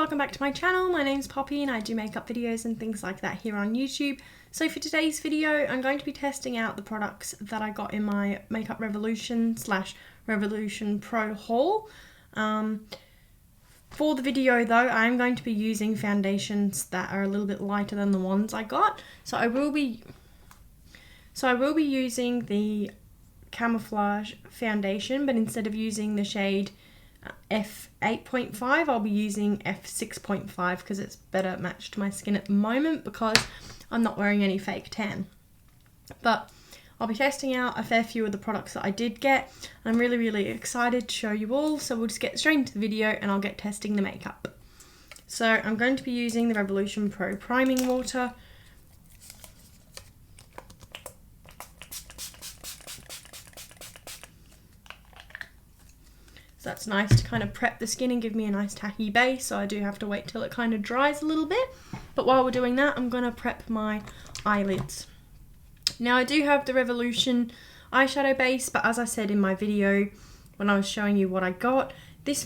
welcome back to my channel. My name's Poppy and I do makeup videos and things like that here on YouTube. So for today's video, I'm going to be testing out the products that I got in my Makeup Revolution / Revolution Pro haul. For the video though, I'm going to be using foundations that are a little bit lighter than the ones I got. So I will be using the Camouflage foundation, but instead of using the shade F8.5, I'll be using F6.5 because it's better matched to my skin at the moment because I'm not wearing any fake tan. But I'll be testing out a fair few of the products that I did get. I'm really excited to show you all, so we'll just get straight into the video and I'll get testing the makeup. So I'm going to be using the Revolution Pro Priming Water. That's nice to kind of prep the skin and give me a nice tacky base, so I do have to wait till it kind of dries a little bit. But while we're doing that, I'm going to prep my eyelids. Now I do have the Revolution eyeshadow base, but as I said in my video when I was showing you what I got, this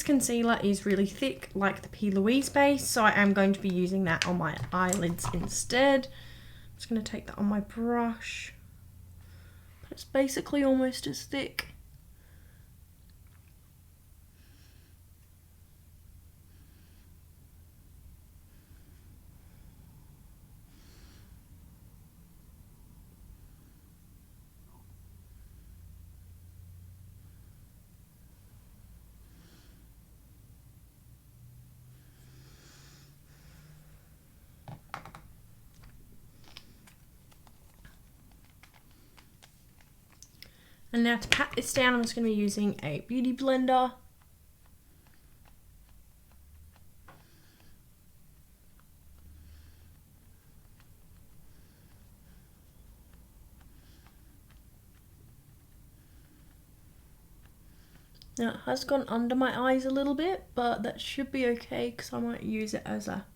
concealer is really thick like the P. Louise base, so I am going to be using that on my eyelids instead. I'm just going to take that on my brush, but it's basically almost as thick. And now to pat this down, I'm just going to be using a beauty blender. Now it has gone under my eyes a little bit, but that should be okay because I might use it as a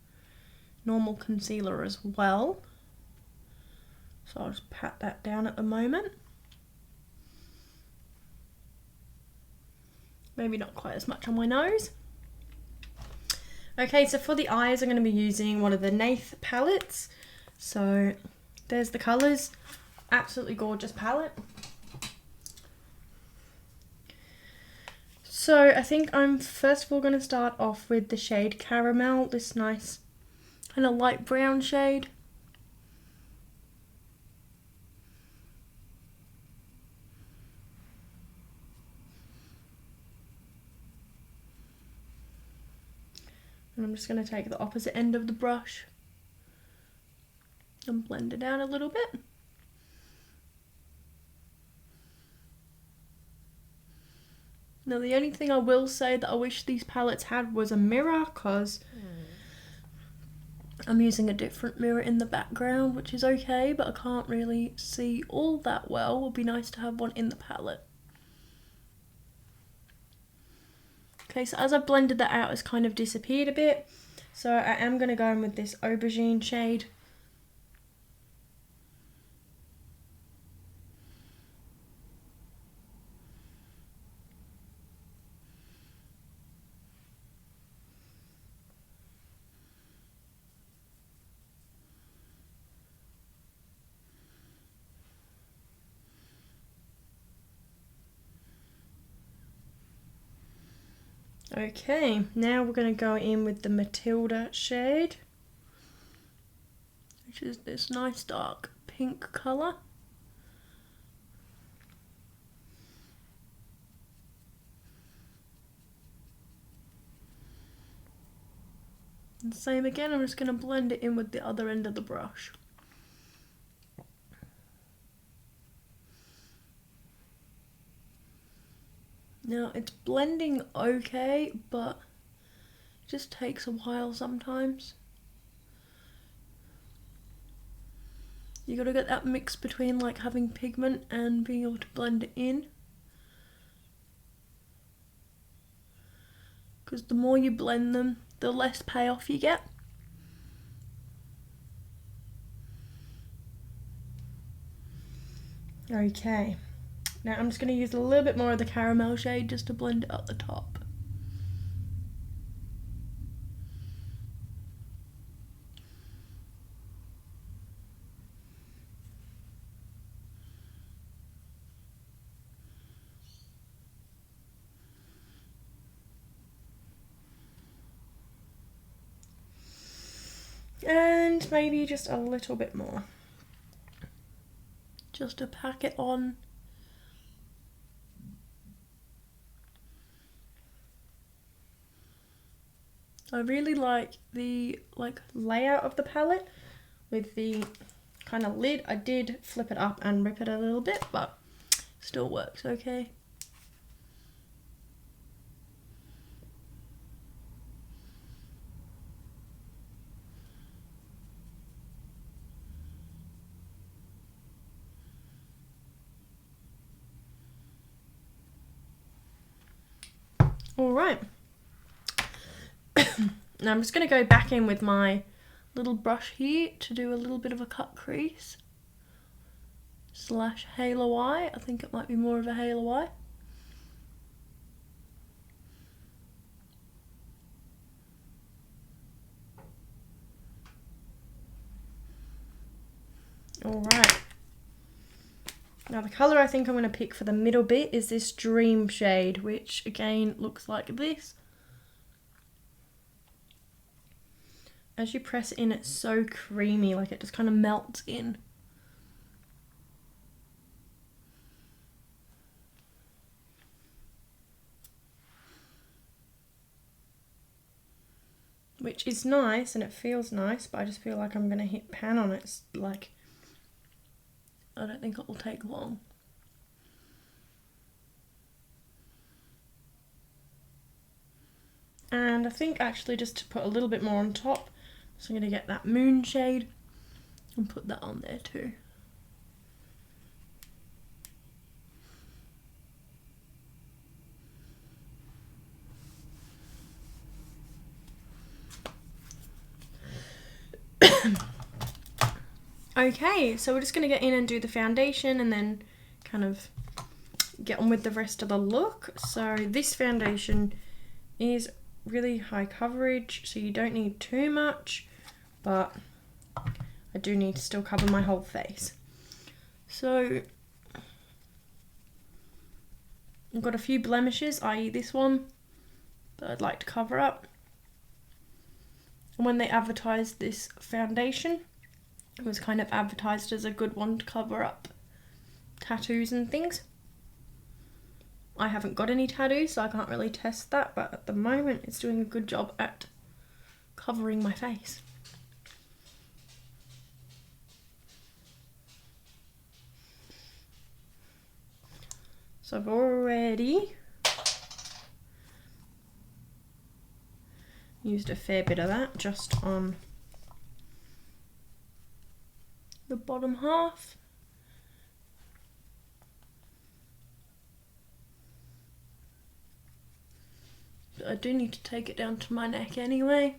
normal concealer as well. So I'll just pat that down at the moment. Maybe not quite as much on my nose. Okay, so for the eyes, I'm going to be using one of the Nath palettes. So there's the colours. Absolutely gorgeous palette. So I think I'm first of all going to start off with the shade Caramel, this nice kind of light brown shade. And I'm just going to take the opposite end of the brush and blend it out a little bit. Now the only thing I will say that I wish these palettes had was a mirror, because I'm using a different mirror in the background, which is okay, but I can't really see all that well. It would be nice to have one in the palette. Okay, so as I've blended that out, it's kind of disappeared a bit. So I am going to go in with this Aubergine shade. Okay, now we're going to go in with the Matilda shade, which is this nice dark pink colour. And same again, I'm just going to blend it in with the other end of the brush. Now it's blending okay, but it just takes a while sometimes. You gotta get that mix between like having pigment and being able to blend it in. Because the more you blend them, the less payoff you get. Okay, now I'm just going to use a little bit more of the caramel shade just to blend it at the top. And maybe just a little bit more. Just to pack it on. I really like the layout of the palette with the kind of lid. I did flip it up and rip it a little bit, but still works okay. All right. Now I'm just going to go back in with my little brush here to do a little bit of a cut crease / halo eye. I think it might be more of a halo eye. Alright. Now the colour I think I'm going to pick for the middle bit is this Dream shade, which again looks like this. As you press it in, it's so creamy, like it just kind of melts in. Which is nice and it feels nice, but I just feel like I'm going to hit pan on it. It's like, I don't think it will take long. And I think actually just to put a little bit more on top, so I'm going to get that Moon shade and put that on there too. Okay, so we're just going to get in and do the foundation and then kind of get on with the rest of the look. So this foundation is really high coverage, so you don't need too much, but I do need to still cover my whole face. So I've got a few blemishes, i.e. this one, that I'd like to cover up. And when they advertised this foundation, it was kind of advertised as a good one to cover up tattoos and things. I haven't got any tattoos, so I can't really test that, but at the moment it's doing a good job at covering my face. So I've already used a fair bit of that just on the bottom half. But I do need to take it down to my neck anyway.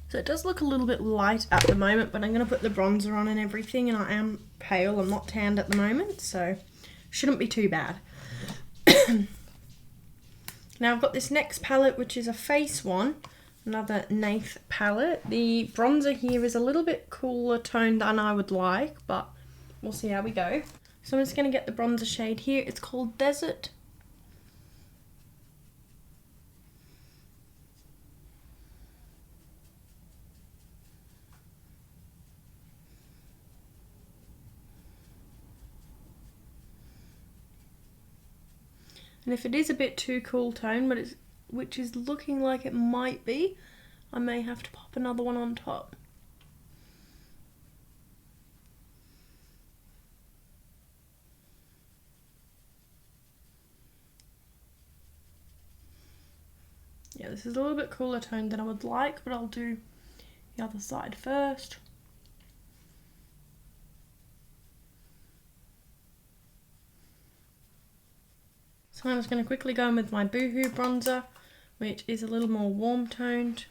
So it does look a little bit light at the moment, but I'm going to put the bronzer on and everything, and I am pale, I'm not tanned at the moment, so shouldn't be too bad. Now I've got this next palette, which is a face one, another Nath palette. The bronzer here is a little bit cooler toned than I would like, but we'll see how we go. So I'm just going to get the bronzer shade here, it's called Desert. And if it is a bit too cool tone, but which is looking like it might be, I may have to pop another one on top. Yeah, this is a little bit cooler tone than I would like, but I'll do the other side first. So I'm just going to quickly go in with my Boohoo bronzer, which is a little more warm toned.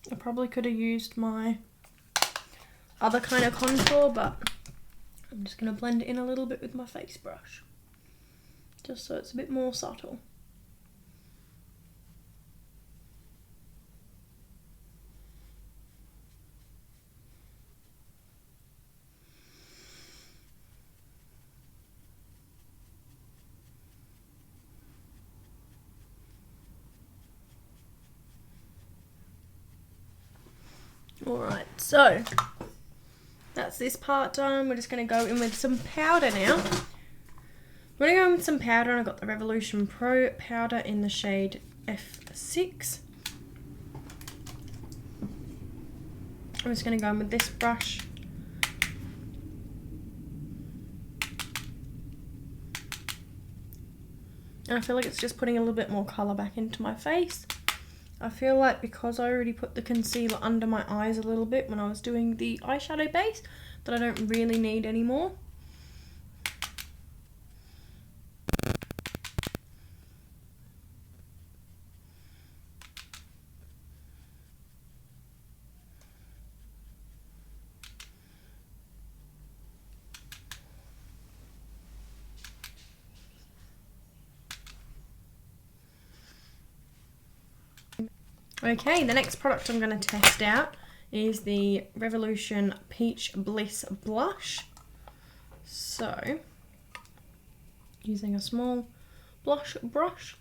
I probably could have used my other kind of contour, but I'm just going to blend it in a little bit with my face brush, just so it's a bit more subtle. Alright, so that's this part done. We're just going to go in with some powder now. I'm going to go in with some powder, and I've got the Revolution Pro powder in the shade F6. I'm just going to go in with this brush. And I feel like it's just putting a little bit more colour back into my face. I feel like because I already put the concealer under my eyes a little bit when I was doing the eyeshadow base, that I don't really need any more. Okay, the next product I'm going to test out is the Revolution Peach Bliss Blush. So, using a small blush brush,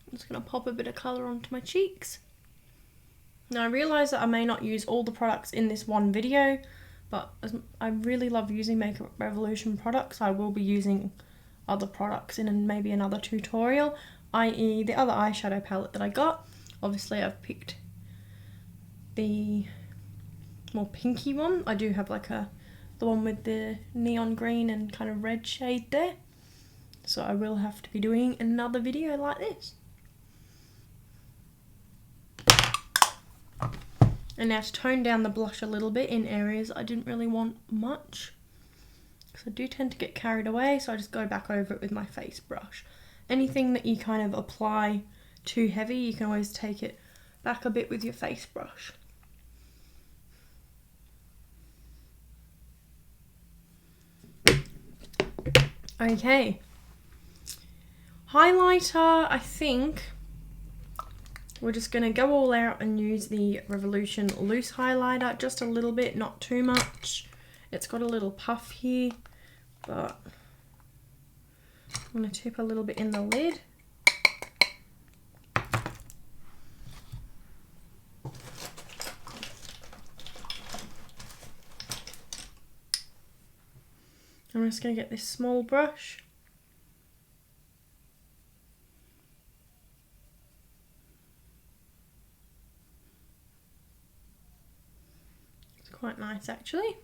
I'm just going to pop a bit of colour onto my cheeks. Now I realise that I may not use all the products in this one video, but as I really love using Makeup Revolution products, I will be using other products in maybe another tutorial, i.e. the other eyeshadow palette that I got. Obviously I've picked the more pinky one. I do have like the one with the neon green and kind of red shade there. So I will have to be doing another video like this. And now to tone down the blush a little bit in areas I didn't really want much, because I do tend to get carried away, so I just go back over it with my face brush. Anything that you kind of apply too heavy, you can always take it back a bit with your face brush. Okay, highlighter, I think we're just going to go all out and use the Revolution loose highlighter, just a little bit, not too much. It's got a little puff here, but I'm going to tip a little bit in the lid. I'm just going to get this small brush. It's quite nice actually.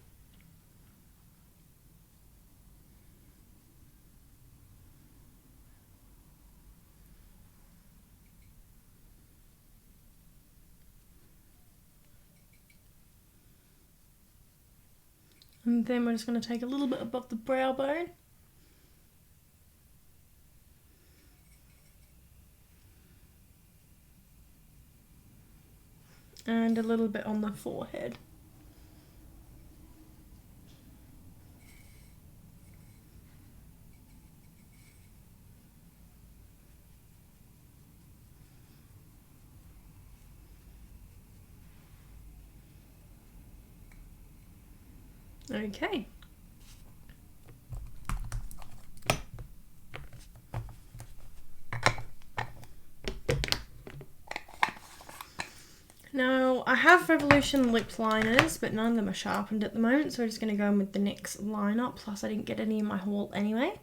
And then we're just going to take a little bit above the brow bone. And a little bit on the forehead. Okay. Now, I have Revolution lip liners, but none of them are sharpened at the moment, so we're just going to go in with the NYX liner, plus I didn't get any in my haul anyway.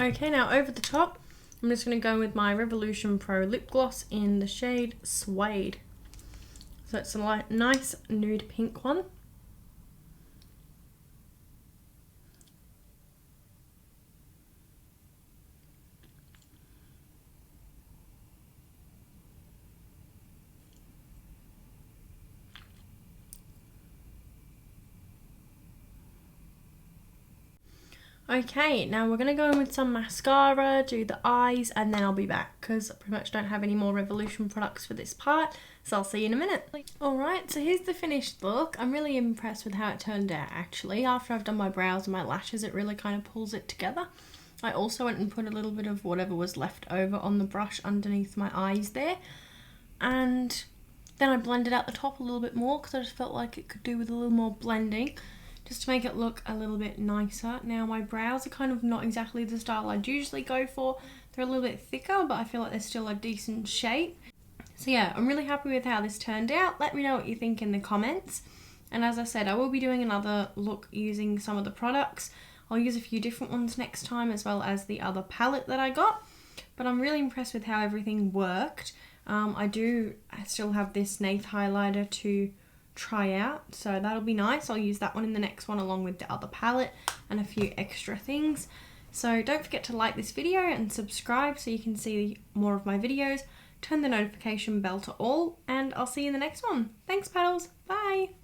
Okay, now over the top, I'm just going to go with my Revolution Pro lip gloss in the shade Suede. So it's a nice nude pink one. Okay, now we're going to go in with some mascara, do the eyes, and then I'll be back because I pretty much don't have any more Revolution products for this part, so I'll see you in a minute. Alright, so here's the finished look. I'm really impressed with how it turned out actually. After I've done my brows and my lashes, it really kind of pulls it together. I also went and put a little bit of whatever was left over on the brush underneath my eyes there, and then I blended out the top a little bit more because I just felt like it could do with a little more blending, just to make it look a little bit nicer. Now my brows are kind of not exactly the style I'd usually go for. They're a little bit thicker, but I feel like they're still a decent shape. So yeah, I'm really happy with how this turned out. Let me know what you think in the comments. And as I said, I will be doing another look using some of the products. I'll use a few different ones next time, as well as the other palette that I got. But I'm really impressed with how everything worked. I still have this Nath highlighter to try out, so that'll be nice. I'll use that one in the next one along with the other palette and a few extra things. So don't forget to like this video and subscribe so you can see more of my videos. Turn the notification bell to all, and I'll see you in the next one. Thanks, Paddles. Bye.